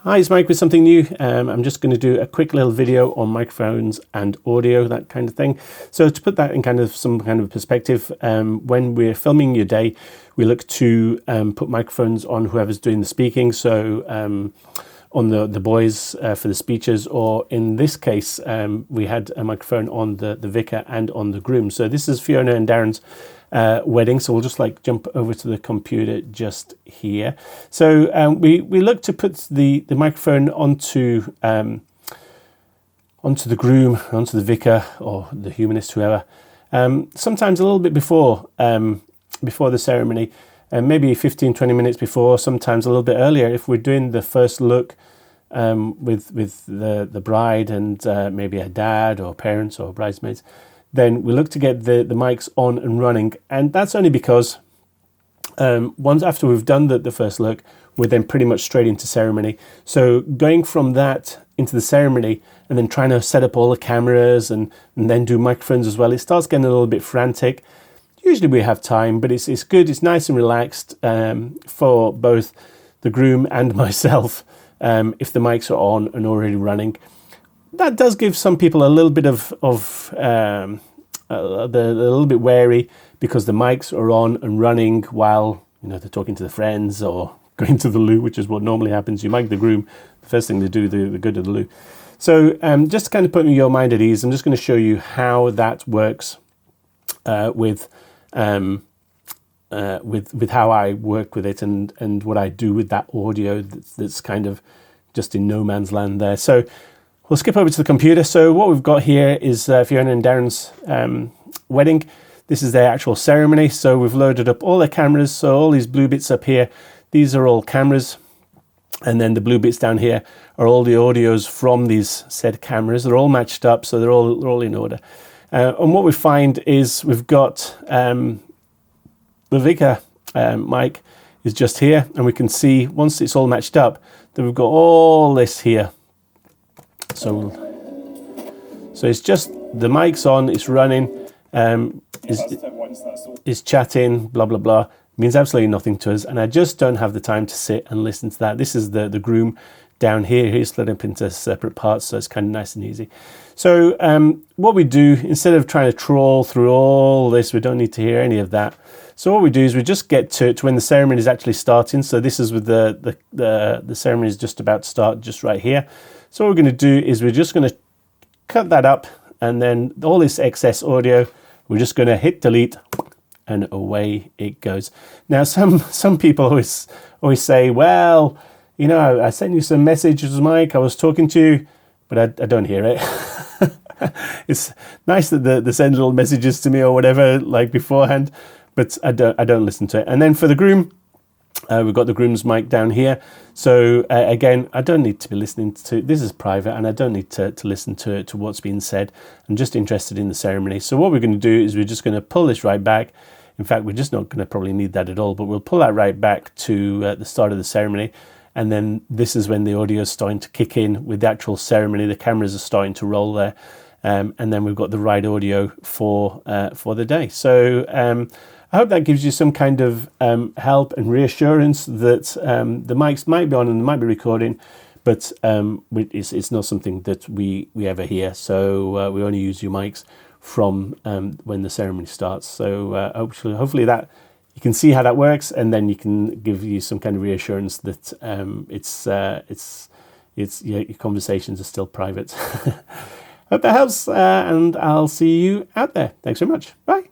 Hi, it's Mike with something new. I'm just going to do a quick little video on microphones and audio, that kind of thing. So to put that in some kind of perspective, when we're filming your day, we look to put microphones on whoever's doing the speaking. So on the boys for the speeches, or in this case, we had a microphone on the vicar and on the groom. So this is Fiona and Darren's wedding, so we'll just jump over to the computer just here. So we look to put the microphone onto the groom, onto the vicar or the humanist, whoever, sometimes a little bit before the ceremony, maybe 15-20 minutes before, sometimes a little bit earlier if we're doing the first look with the bride and maybe her dad or parents or bridesmaids. Then we look to get the mics on and running, and that's only because once after we've done the first look, we're then pretty much straight into ceremony. So going from that into the ceremony and then trying to set up all the cameras and then do microphones as well, it starts getting a little bit frantic. Usually we have time, but it's good, it's nice and relaxed for both the groom and myself if the mics are on and already running. That does give some people a little bit they're a little bit wary because the mics are on and running while they're talking to the friends or going to the loo, which is what normally happens. You mic the groom, the first thing they do, they go to the loo. So just to kind of put your mind at ease, I'm just going to show you how that works with how I work with it and what I do with that audio that's kind of just in no man's land there. So we'll skip over to the computer. So what we've got here is Fiona and Darren's wedding. This is their actual ceremony. So we've loaded up all their cameras. So all these blue bits up here, these are all cameras. And then the blue bits down here are all the audios from these said cameras. They're all matched up, so they're all in order. And what we find is we've got the vicar mic is just here. And we can see once it's all matched up that we've got all this here. So it's just the mic's on, it's running, is chatting, blah, blah, blah. Means absolutely nothing to us. And I just don't have the time to sit and listen to that. This is the groom down here. He's split up into separate parts, so it's kind of nice and easy. So what we do, instead of trying to trawl through all this, we don't need to hear any of that. So what we do is we just get to when the ceremony is actually starting. So this is with the ceremony is just about to start, just right here. So what we're going to do is we're just going to cut that up, and then all this excess audio, we're just going to hit delete, and away it goes. Now, some people always say, well, I sent you some messages, Mike, I was talking to you, but I don't hear it. It's nice that they send little messages to me or whatever, beforehand, but I don't listen to it. And then for the groom, we've got the groom's mic down here. So again, I don't need to be listening to, this is private, and I don't need to listen to what's being said. I'm just interested in the ceremony. So what we're going to do is we're just going to pull this right back. In fact, we're just not going to probably need that at all, but we'll pull that right back to the start of the ceremony. And then this is when the audio is starting to kick in with the actual ceremony. The cameras are starting to roll there. And then we've got the right audio for the day. So I hope that gives you some kind of help and reassurance that the mics might be on and they might be recording, but it's not something that we ever hear. So we only use your mics from when the ceremony starts. So hopefully that you can see how that works, and then you can give you some kind of reassurance that your conversations are still private. Hope that helps, and I'll see you out there. Thanks very much. Bye.